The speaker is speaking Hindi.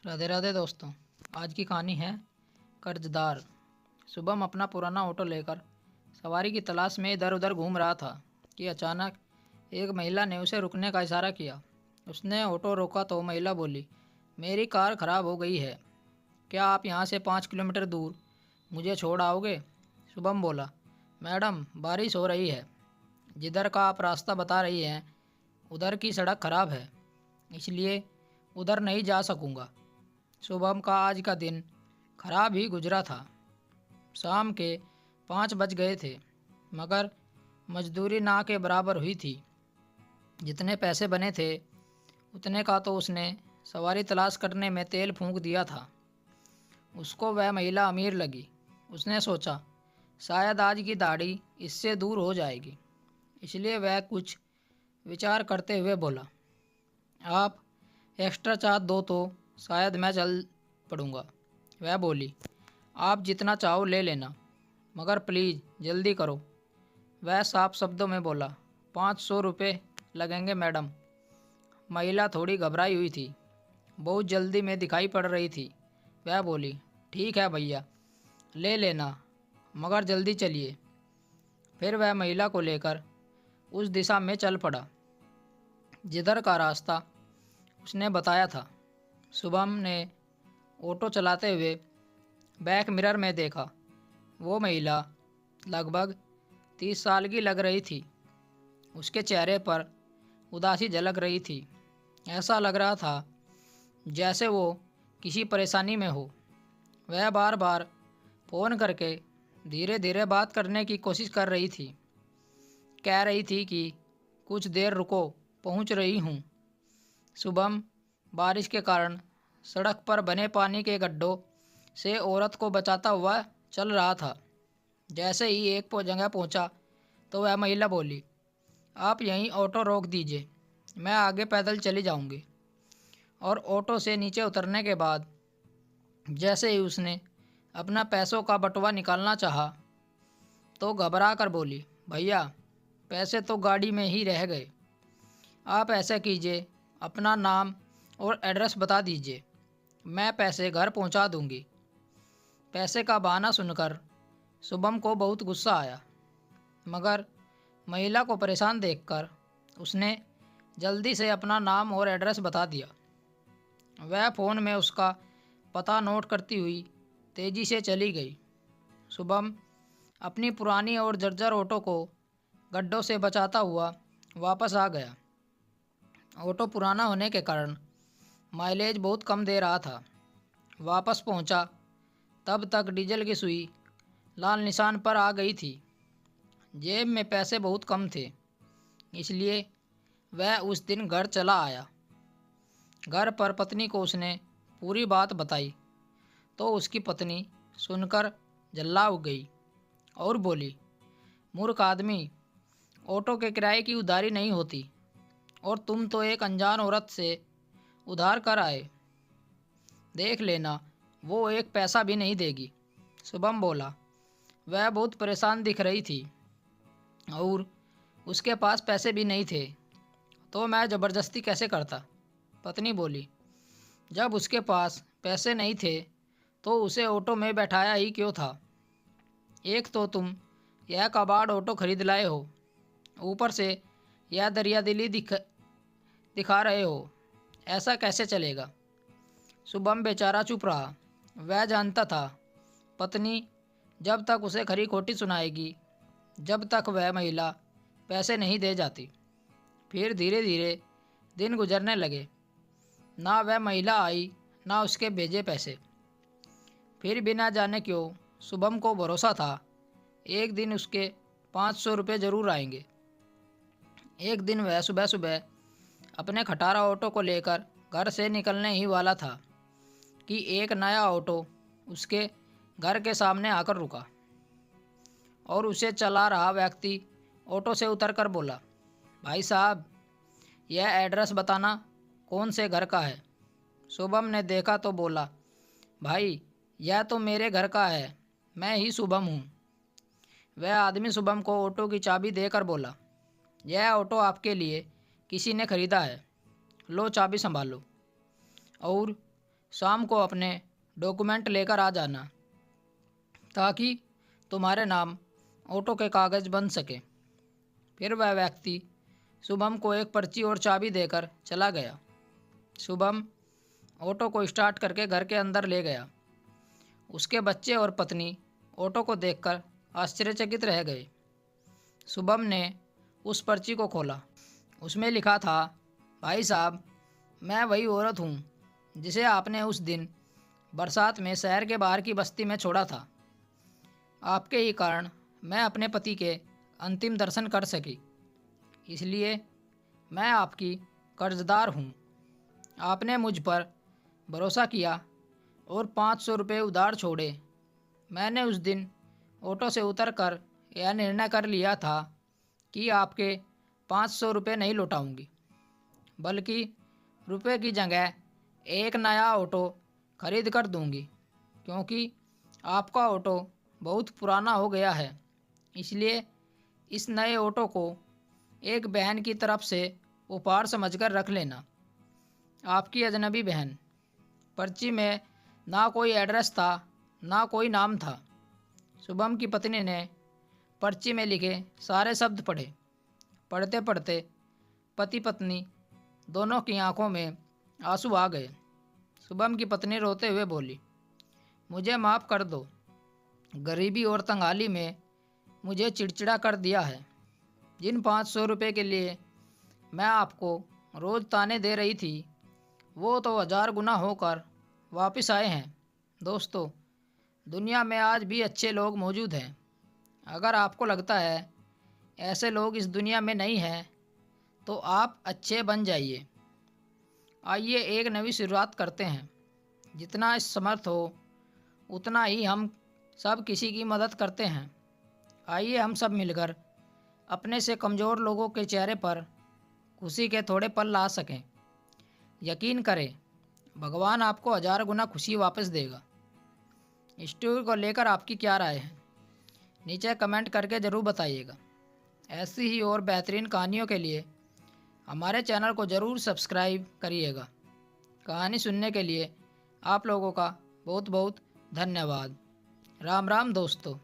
राधे राधे दोस्तों। आज की कहानी है कर्जदार। शुभम अपना पुराना ऑटो लेकर सवारी की तलाश में इधर उधर घूम रहा था कि अचानक एक महिला ने उसे रुकने का इशारा किया। उसने ऑटो रोका तो महिला बोली, मेरी कार खराब हो गई है, क्या आप यहाँ से 5 किलोमीटर दूर मुझे छोड़ आओगे? शुभम बोला, मैडम बारिश हो रही है, जिधर का आप रास्ता बता रही हैं उधर की सड़क खराब है, इसलिए उधर नहीं जा सकूँगा। शुभम का आज का दिन खराब ही गुजरा था। शाम के 5 बज गए थे, मगर मजदूरी ना के बराबर हुई थी। जितने पैसे बने थे उतने का तो उसने सवारी तलाश करने में तेल फूंक दिया था। उसको वह महिला अमीर लगी। उसने सोचा शायद आज की दाढ़ी इससे दूर हो जाएगी, इसलिए वह कुछ विचार करते हुए बोला, आप एक्स्ट्रा चार्ज दो तो शायद मैं चल पड़ूँगा। वह बोली, आप जितना चाहो ले लेना, मगर प्लीज़ जल्दी करो। वह साफ शब्दों में बोला, 500 रुपये लगेंगे मैडम। महिला थोड़ी घबराई हुई थी, बहुत जल्दी में दिखाई पड़ रही थी। वह बोली, ठीक है भैया, ले लेना, मगर जल्दी चलिए। फिर वह महिला को लेकर उस दिशा में चल पड़ा जिधर का रास्ता उसने बताया था। शुभम ने ऑटो चलाते हुए बैक मिरर में देखा। वो महिला लगभग 30 साल की लग रही थी। उसके चेहरे पर उदासी झलक रही थी। ऐसा लग रहा था जैसे वो किसी परेशानी में हो। वह बार बार फ़ोन करके धीरे धीरे बात करने की कोशिश कर रही थी। कह रही थी कि कुछ देर रुको, पहुंच रही हूँ। शुभम बारिश के कारण सड़क पर बने पानी के गड्ढों से औरत को बचाता हुआ चल रहा था। जैसे ही एक जगह पहुंचा तो वह महिला बोली, आप यहीं ऑटो रोक दीजिए, मैं आगे पैदल चली जाऊंगी। और ऑटो से नीचे उतरने के बाद जैसे ही उसने अपना पैसों का बटुआ निकालना चाहा तो घबरा कर बोली, भैया पैसे तो गाड़ी में ही रह गए। आप ऐसा कीजिए, अपना नाम और एड्रेस बता दीजिए, मैं पैसे घर पहुंचा दूंगी। पैसे का बहाना सुनकर शुभम को बहुत गुस्सा आया, मगर महिला को परेशान देखकर उसने जल्दी से अपना नाम और एड्रेस बता दिया। वह फ़ोन में उसका पता नोट करती हुई तेज़ी से चली गई। शुभम अपनी पुरानी और जर्जर ऑटो को गड्ढों से बचाता हुआ वापस आ गया। ऑटो पुराना होने के कारण माइलेज बहुत कम दे रहा था। वापस पहुंचा तब तक डीजल की सुई लाल निशान पर आ गई थी। जेब में पैसे बहुत कम थे, इसलिए वह उस दिन घर चला आया। घर पर पत्नी को उसने पूरी बात बताई तो उसकी पत्नी सुनकर जल्ला उठ गई और बोली, मूर्ख आदमी, ऑटो के किराए की उधारी नहीं होती और तुम तो एक अनजान औरत से उधार कर आए। देख लेना, वो एक पैसा भी नहीं देगी। शुभम बोला, वह बहुत परेशान दिख रही थी और उसके पास पैसे भी नहीं थे, तो मैं ज़बरदस्ती कैसे करता? पत्नी बोली, जब उसके पास पैसे नहीं थे तो उसे ऑटो में बैठाया ही क्यों था? एक तो तुम यह कबाड़ ऑटो खरीद लाए हो, ऊपर से यह दरियादिली दिखा रहे हो, ऐसा कैसे चलेगा? शुभम बेचारा चुप रहा। वह जानता था पत्नी जब तक उसे खरी खोटी सुनाएगी, जब तक वह महिला पैसे नहीं दे जाती। फिर धीरे धीरे दिन गुजरने लगे। ना वह महिला आई, ना उसके भेजे पैसे। फिर बिना जाने क्यों शुभम को भरोसा था एक दिन उसके 500 रुपये ज़रूर आएंगे। एक दिन वह सुबह सुबह अपने खटारा ऑटो को लेकर घर से निकलने ही वाला था कि एक नया ऑटो उसके घर के सामने आकर रुका और उसे चला रहा व्यक्ति ऑटो से उतरकर बोला, भाई साहब, यह एड्रेस बताना कौन से घर का है? शुभम ने देखा तो बोला, भाई यह तो मेरे घर का है, मैं ही शुभम हूँ। वह आदमी शुभम को ऑटो की चाबी देकर बोला, यह ऑटो आपके लिए किसी ने खरीदा है, लो चाबी संभालो। और शाम को अपने डॉक्यूमेंट लेकर आ जाना, ताकि तुम्हारे नाम ऑटो के कागज़ बन सके। फिर वह व्यक्ति शुभम को एक पर्ची और चाबी देकर चला गया। शुभम ऑटो को स्टार्ट करके घर के अंदर ले गया। उसके बच्चे और पत्नी ऑटो को देखकर आश्चर्यचकित रह गए। शुभम ने उस पर्ची को खोला। उसमें लिखा था, भाई साहब, मैं वही औरत हूँ जिसे आपने उस दिन बरसात में शहर के बाहर की बस्ती में छोड़ा था। आपके ही कारण मैं अपने पति के अंतिम दर्शन कर सकी, इसलिए मैं आपकी कर्जदार हूँ। आपने मुझ पर भरोसा किया और 500 रुपये उधार छोड़े। मैंने उस दिन ऑटो से उतरकर यह निर्णय कर लिया था कि आपके 500 रुपये नहीं लौटाऊंगी, बल्कि रुपये की जगह एक नया ऑटो खरीद कर दूंगी, क्योंकि आपका ऑटो बहुत पुराना हो गया है। इसलिए इस नए ऑटो को एक बहन की तरफ से उपहार समझकर रख लेना। आपकी अजनबी बहन। पर्ची में ना कोई एड्रेस था, ना कोई नाम था। शुभम की पत्नी ने पर्ची में लिखे सारे शब्द पढ़े। पढ़ते पढ़ते पति पत्नी दोनों की आंखों में आंसू आ गए। शुभम की पत्नी रोते हुए बोली, मुझे माफ़ कर दो, गरीबी और तंगाली में मुझे चिड़चिड़ा कर दिया है। जिन 500 रुपये के लिए मैं आपको रोज़ ताने दे रही थी, वो तो 1000 गुना होकर वापस आए हैं। दोस्तों, दुनिया में आज भी अच्छे लोग मौजूद हैं। अगर आपको लगता है ऐसे लोग इस दुनिया में नहीं हैं, तो आप अच्छे बन जाइए। आइए एक नई शुरुआत करते हैं। जितना समर्थ हो उतना ही हम सब किसी की मदद करते हैं। आइए हम सब मिलकर अपने से कमज़ोर लोगों के चेहरे पर खुशी के थोड़े पल ला सकें। यकीन करें, भगवान आपको 1000 गुना खुशी वापस देगा। इस स्टोरी को लेकर आपकी क्या राय है, नीचे कमेंट करके ज़रूर बताइएगा। ऐसी ही और बेहतरीन कहानियों के लिए हमारे चैनल को ज़रूर सब्सक्राइब करिएगा। कहानी सुनने के लिए आप लोगों का बहुत बहुत धन्यवाद। राम राम दोस्तों।